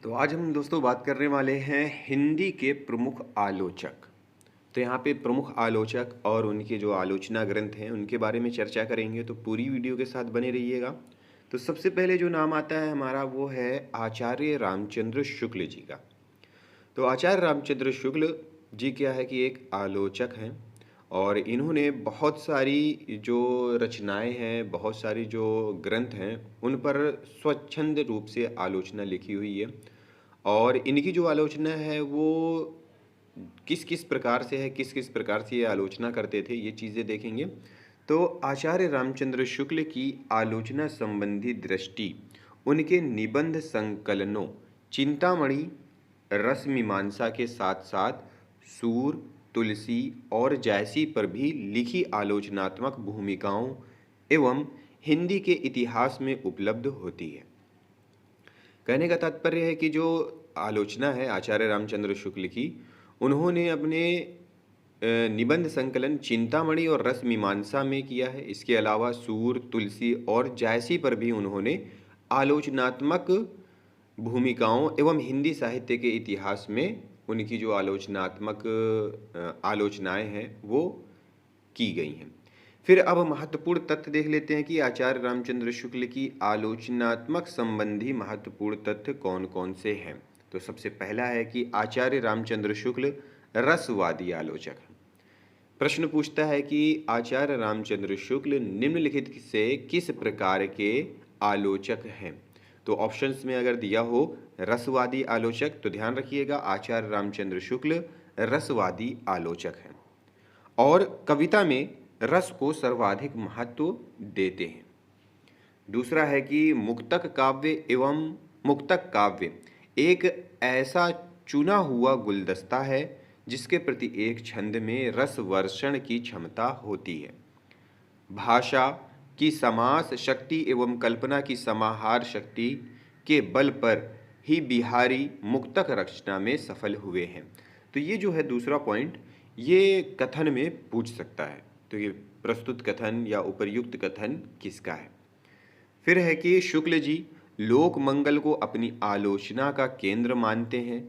तो आज हम दोस्तों बात करने वाले हैं हिंदी के प्रमुख आलोचक। तो यहाँ पे प्रमुख आलोचक और उनके जो आलोचना ग्रंथ हैं उनके बारे में चर्चा करेंगे, तो पूरी वीडियो के साथ बने रहिएगा। तो सबसे पहले जो नाम आता है हमारा वो है आचार्य रामचंद्र शुक्ल जी का। तो आचार्य रामचंद्र शुक्ल जी क्या है कि एक आलोचक हैं और इन्होंने बहुत सारी जो रचनाएं हैं, बहुत सारी जो ग्रंथ हैं, उन पर स्वच्छंद रूप से आलोचना लिखी हुई है। और इनकी जो आलोचना है वो किस किस प्रकार से है, किस किस प्रकार से ये आलोचना करते थे, ये चीज़ें देखेंगे। तो आचार्य रामचंद्र शुक्ल की आलोचना संबंधी दृष्टि उनके निबंध संकलनों चिंतामणि, रस मीमांसा के साथ साथ सूर, तुलसी और जैसी पर भी लिखी आलोचनात्मक भूमिकाओं एवं हिंदी के इतिहास में उपलब्ध होती है। कहने का तात्पर्य है कि जो आलोचना है आचार्य रामचंद्र शुक्ल की, उन्होंने अपने निबंध संकलन चिंतामणि और रस मीमांसा में किया है। इसके अलावा सूर, तुलसी और जायसी पर भी उन्होंने आलोचनात्मक भूमिकाओं एवं हिंदी साहित्य के इतिहास में उनकी जो आलोचनात्मक आलोचनाएं हैं वो की गई हैं। फिर अब महत्वपूर्ण तथ्य देख लेते हैं कि आचार्य रामचंद्र शुक्ल की आलोचनात्मक संबंधी महत्वपूर्ण तथ्य कौन कौन से हैं। तो सबसे पहला है कि आचार्य रामचंद्र शुक्ल रसवादी आलोचक हैं। प्रश्न पूछता है कि आचार्य रामचंद्र शुक्ल निम्नलिखित से किस प्रकार के आलोचक हैं। तो ऑप्शंस में अगर दिया हो रसवादी आलोचक, तो ध्यान रखिएगा आचार्य रामचंद्र शुक्ल रसवादी आलोचक हैं और कविता में रस को सर्वाधिक महत्व देते हैं। दूसरा है कि मुक्तक काव्य एवं मुक्तक काव्य एक ऐसा चुना हुआ गुलदस्ता है जिसके प्रति एक छंद में रस वर्षण की क्षमता होती है। भाषा की समास शक्ति एवं कल्पना की समाहार शक्ति के बल पर ही बिहारी मुक्तक रचना में सफल हुए हैं। तो ये जो है दूसरा पॉइंट, ये कथन में पूछ सकता है। तो ये प्रस्तुत कथन या उपर्युक्त कथन किसका है। फिर है कि शुक्ल जी लोक मंगल को अपनी आलोचना का केंद्र मानते हैं।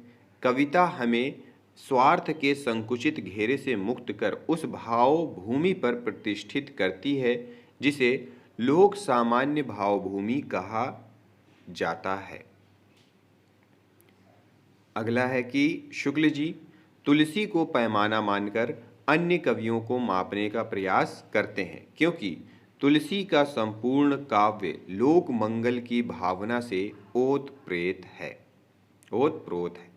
कविता हमें स्वार्थ के संकुचित घेरे से मुक्त कर उस भाव भूमि पर प्रतिष्ठित करती है जिसे लोक सामान्य भाव भूमि कहा जाता है। अगला है कि शुक्ल जी तुलसी को पैमाना मानकर अन्य कवियों को मापने का प्रयास करते हैं, क्योंकि तुलसी का संपूर्ण काव्य लोक मंगल की भावना से ओतप्रोत है।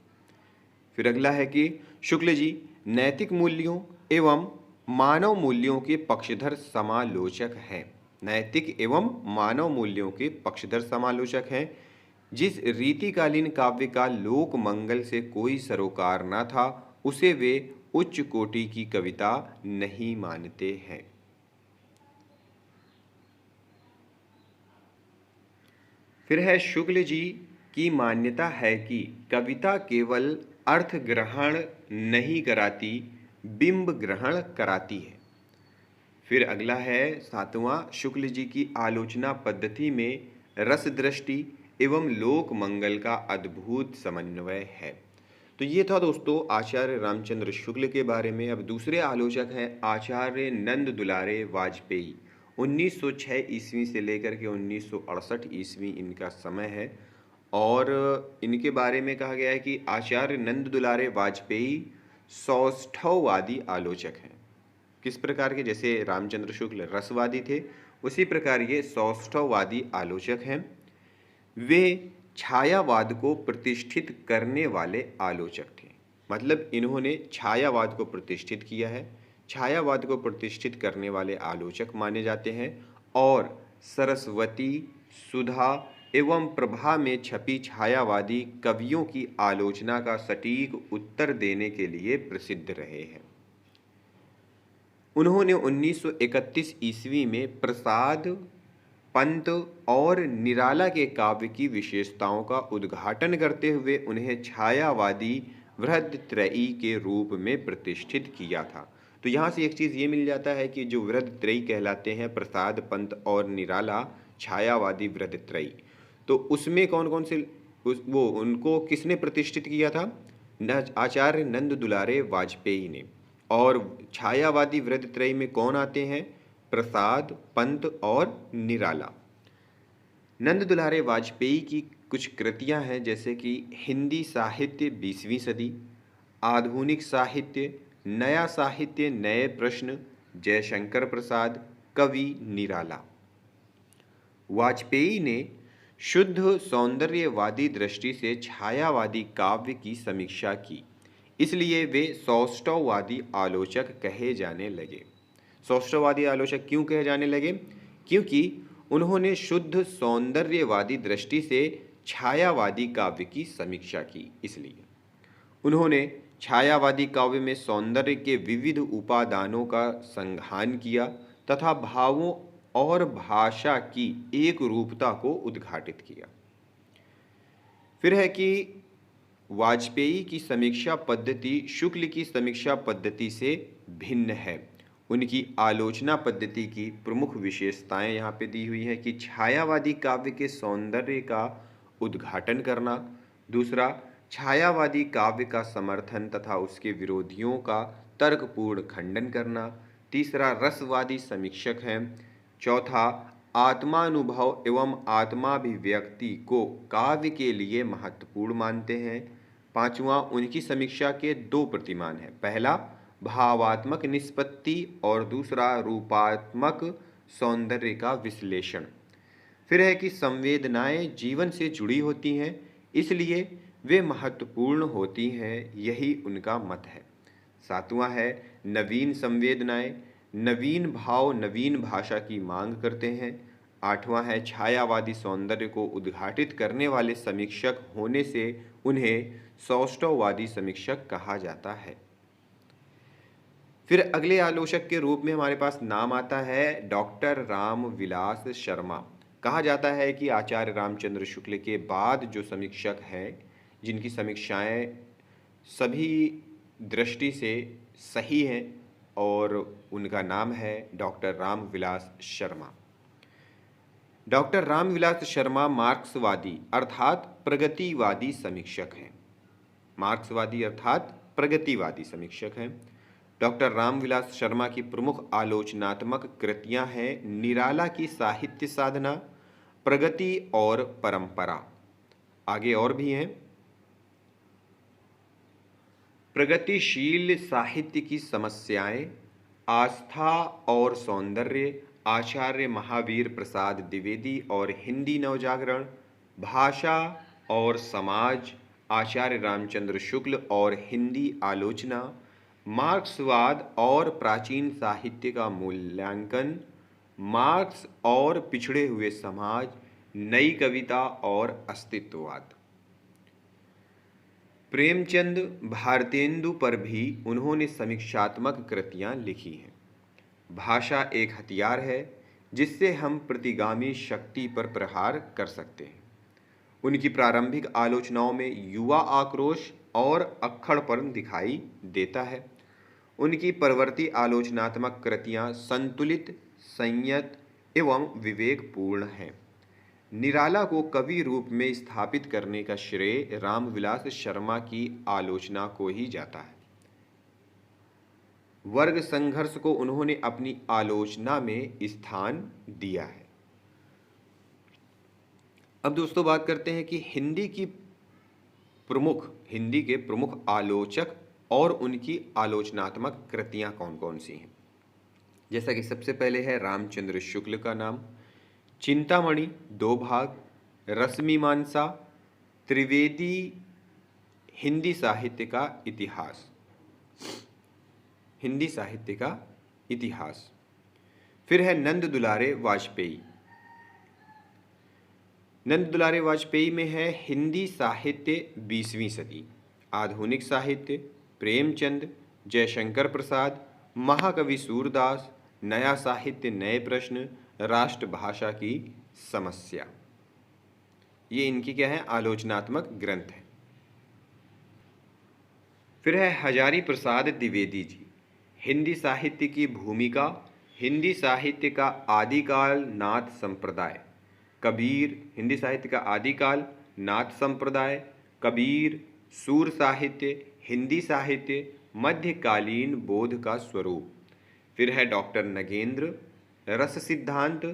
फिर अगला है कि शुक्ल जी नैतिक मूल्यों एवं मानव मूल्यों के पक्षधर समालोचक हैं। नैतिक एवं मानव मूल्यों के पक्षधर समालोचक हैं। जिस रीतिकालीन काव्य का लोक मंगल से कोई सरोकार न था उसे वे उच्च कोटि की कविता नहीं मानते हैं। फिर है शुक्ल जी की मान्यता है कि कविता केवल अर्थ ग्रहण नहीं कराती, बिंब ग्रहण कराती है। फिर अगला है सातवां, शुक्ल जी की आलोचना पद्धति में रस दृष्टि एवं लोक मंगल का अद्भुत समन्वय है। तो ये था दोस्तों आचार्य रामचंद्र शुक्ल के बारे में। अब दूसरे आलोचक हैं आचार्य नंद दुलारे वाजपेयी। 1906 ईस्वी से लेकर के 1968 ईस्वी इनका समय है और इनके बारे में कहा गया है कि आचार्य नंद दुलारे वाजपेयी सौष्ठववादी आलोचक हैं। किस प्रकार के, जैसे रामचंद्र शुक्ल रसवादी थे उसी प्रकार ये सौष्ठववादी आलोचक हैं। वे छायावाद को प्रतिष्ठित करने वाले आलोचक थे। मतलब इन्होंने छायावाद को प्रतिष्ठित किया है, छायावाद को प्रतिष्ठित करने वाले आलोचक माने जाते हैं और सरस्वती, सुधा एवं प्रभा में छपी छायावादी कवियों की आलोचना का सटीक उत्तर देने के लिए प्रसिद्ध रहे हैं। उन्होंने 1931 ईस्वी में प्रसाद, पंत और निराला के काव्य की विशेषताओं का उद्घाटन करते हुए उन्हें छायावादी वृहदत्रयी के रूप में प्रतिष्ठित किया था। तो यहाँ से एक चीज़ ये मिल जाता है कि जो वृहदत्रयी कहलाते हैं प्रसाद, पंत और निराला, छायावादी वृहदत्रयी, तो उसमें कौन कौन से वो उनको किसने प्रतिष्ठित किया था? आचार्य नंद दुलारे वाजपेयी ने। और छायावादी वृत्तत्रयी में कौन आते हैं? प्रसाद, पंत और निराला। नंद दुलारे वाजपेयी की कुछ कृतियां हैं, जैसे कि हिंदी साहित्य 20वीं सदी, आधुनिक साहित्य, नया साहित्य, नए प्रश्न, जयशंकर प्रसाद, कवि, निराला। वाजपेयी ने शुद्ध सौंदर्यवादी दृष्टि से छायावादी काव्य की समीक्षा की, इसलिए वे सौष्ठववादी आलोचक कहे जाने लगे। सौष्ठववादी आलोचक क्यों कहे जाने लगे? क्योंकि उन्होंने शुद्ध सौंदर्यवादी दृष्टि से छायावादी काव्य की समीक्षा की। इसलिए उन्होंने छायावादी काव्य में सौंदर्य के विविध उपादानों का संधान किया तथा भावों और भाषा की एक रूपता को उद्घाटित किया। फिर है कि वाजपेयी की समीक्षा पद्धति शुक्ल की समीक्षा पद्धति से भिन्न है। उनकी आलोचना पद्धति की प्रमुख विशेषताएं यहाँ पे दी हुई हैं कि छायावादी काव्य के सौंदर्य का उद्घाटन करना, दूसरा छायावादी काव्य का समर्थन तथा उसके विरोधियों का तर्कपूर्ण खंडन करना, तीसरा रसवादी समीक्षक हैं, चौथा आत्मानुभव एवं आत्माभिव्यक्ति को काव्य के लिए महत्वपूर्ण मानते हैं, पांचवा उनकी समीक्षा के दो प्रतिमान हैं, पहला भावात्मक निष्पत्ति और दूसरा रूपात्मक सौंदर्य का विश्लेषण। फिर है कि संवेदनाएं जीवन से जुड़ी होती हैं, इसलिए वे महत्वपूर्ण होती हैं, यही उनका मत है। सातवां है नवीन संवेदनाएं, नवीन भाव नवीन भाषा की मांग करते हैं। आठवां है छायावादी सौंदर्य को उद्घाटित करने वाले समीक्षक होने से उन्हें सौष्ठववादी समीक्षक कहा जाता है। फिर अगले आलोचक के रूप में हमारे पास नाम आता है डॉक्टर रामविलास शर्मा। कहा जाता है कि आचार्य रामचंद्र शुक्ल के बाद जो समीक्षक हैं, जिनकी समीक्षाएं सभी दृष्टि से सही हैं, और उनका नाम है डॉक्टर रामविलास शर्मा। डॉक्टर रामविलास शर्मा मार्क्सवादी अर्थात प्रगतिवादी समीक्षक हैं। मार्क्सवादी अर्थात प्रगतिवादी समीक्षक हैं। डॉक्टर रामविलास शर्मा की प्रमुख आलोचनात्मक कृतियां हैं निराला की साहित्य साधना, प्रगति और परंपरा। आगे और भी हैं। प्रगतिशील साहित्य की समस्याएं, आस्था और सौंदर्य, आचार्य महावीर प्रसाद द्विवेदी और हिंदी नवजागरण, भाषा और समाज, आचार्य रामचंद्र शुक्ल और हिंदी आलोचना, मार्क्सवाद और प्राचीन साहित्य का मूल्यांकन, मार्क्स और पिछड़े हुए समाज, नई कविता और अस्तित्ववाद। प्रेमचंद भारतेंदु पर भी उन्होंने समीक्षात्मक कृतियां लिखी हैं। भाषा एक हथियार है जिससे हम प्रतिगामी शक्ति पर प्रहार कर सकते हैं। उनकी प्रारंभिक आलोचनाओं में युवा आक्रोश और अक्खड़पन दिखाई देता है। उनकी परवर्ती आलोचनात्मक कृतियां संतुलित, संयत एवं विवेकपूर्ण हैं। निराला को कवि रूप में स्थापित करने का श्रेय रामविलास शर्मा की आलोचना को ही जाता है। वर्ग संघर्ष को उन्होंने अपनी आलोचना में स्थान दिया है। अब दोस्तों बात करते हैं कि हिंदी के प्रमुख आलोचक और उनकी आलोचनात्मक कृतियां कौन कौन सी हैं। जैसा कि सबसे पहले है रामचंद्र शुक्ल का नाम, चिंतामणि 2 भाग, रसमीमांसा, त्रिवेदी, हिंदी साहित्य का इतिहास। फिर है नंद दुलारे वाजपेयी। नंद दुलारे वाजपेयी में है हिंदी साहित्य 20वीं सदी, आधुनिक साहित्य, प्रेमचंद, जयशंकर प्रसाद, महाकवि सूरदास, नया साहित्य, नए प्रश्न, राष्ट्रभाषा की समस्या। ये इनकी क्या है? आलोचनात्मक ग्रंथ है। फिर है हजारी प्रसाद द्विवेदी जी, हिंदी साहित्य की भूमिका, हिंदी साहित्य का आदिकाल, नाथ संप्रदाय, कबीर, हिंदी साहित्य का आदिकाल, नाथ संप्रदाय, कबीर, सूर साहित्य, हिंदी साहित्य, मध्यकालीन बोध का स्वरूप। फिर है डॉक्टर नगेंद्र, रस सिद्धांत,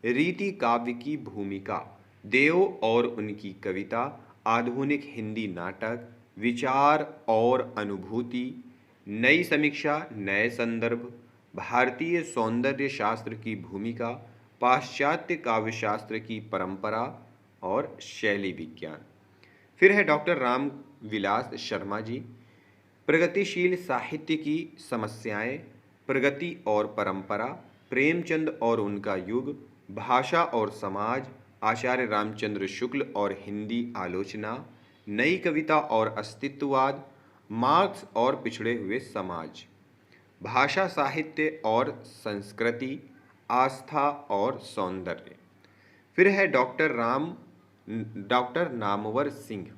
रीति काव्य की भूमिका, देव और उनकी कविता, आधुनिक हिंदी नाटक, विचार और अनुभूति, नई समीक्षा, नए संदर्भ, भारतीय सौंदर्य शास्त्र की भूमिका, पाश्चात्य काव्यशास्त्र की परंपरा और शैली विज्ञान। फिर है डॉक्टर राम विलास शर्मा जी, प्रगतिशील साहित्य की समस्याएं, प्रगति और परंपरा, प्रेमचंद और उनका युग, भाषा और समाज, आचार्य रामचंद्र शुक्ल और हिंदी आलोचना, नई कविता और अस्तित्ववाद, मार्क्स और पिछड़े हुए समाज, भाषा साहित्य और संस्कृति, आस्था और सौंदर्य। फिर है डॉक्टर नामवर सिंह,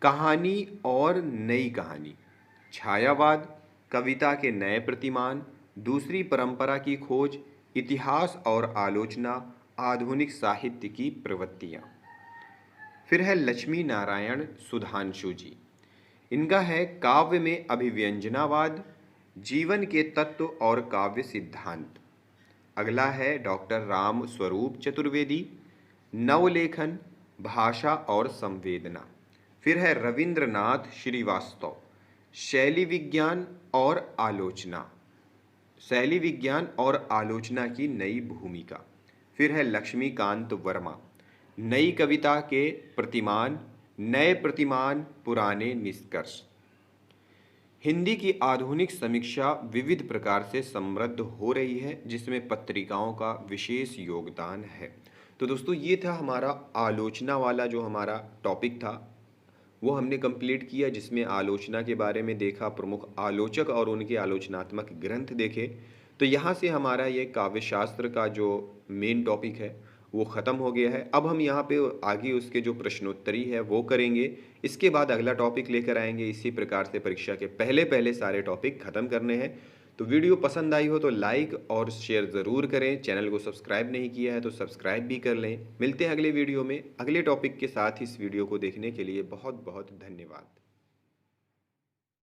कहानी और नई कहानी, छायावाद, कविता के नए प्रतिमान, दूसरी परंपरा की खोज, इतिहास और आलोचना, आधुनिक साहित्य की प्रवृत्तियाँ। फिर है लक्ष्मी नारायण सुधांशु जी, इनका है काव्य में अभिव्यंजनावाद, जीवन के तत्व और काव्य सिद्धांत। अगला है डॉक्टर राम स्वरूप चतुर्वेदी, नवलेखन, भाषा और संवेदना। फिर है रविंद्रनाथ श्रीवास्तव, शैली विज्ञान और आलोचना, शैली विज्ञान और आलोचना की नई भूमिका। फिर है लक्ष्मीकांत वर्मा, नई कविता के प्रतिमान, नए प्रतिमान, पुराने निष्कर्ष। हिंदी की आधुनिक समीक्षा विविध प्रकार से समृद्ध हो रही है, जिसमें पत्रिकाओं का विशेष योगदान है। तो दोस्तों, ये था हमारा आलोचना वाला जो हमारा टॉपिक था, वो हमने कंप्लीट किया, जिसमें आलोचना के बारे में देखा, प्रमुख आलोचक और उनके आलोचनात्मक ग्रंथ देखे। तो यहाँ से हमारा ये काव्यशास्त्र का जो मेन टॉपिक है वो ख़त्म हो गया है। अब हम यहाँ पे आगे उसके जो प्रश्नोत्तरी है वो करेंगे। इसके बाद अगला टॉपिक लेकर आएंगे। इसी प्रकार से परीक्षा के पहले पहले सारे टॉपिक ख़त्म करने हैं। तो वीडियो पसंद आई हो तो लाइक और शेयर ज़रूर करें। चैनल को सब्सक्राइब नहीं किया है तो सब्सक्राइब भी कर लें। मिलते हैं अगले वीडियो में अगले टॉपिक के साथ। इस वीडियो को देखने के लिए बहुत बहुत धन्यवाद।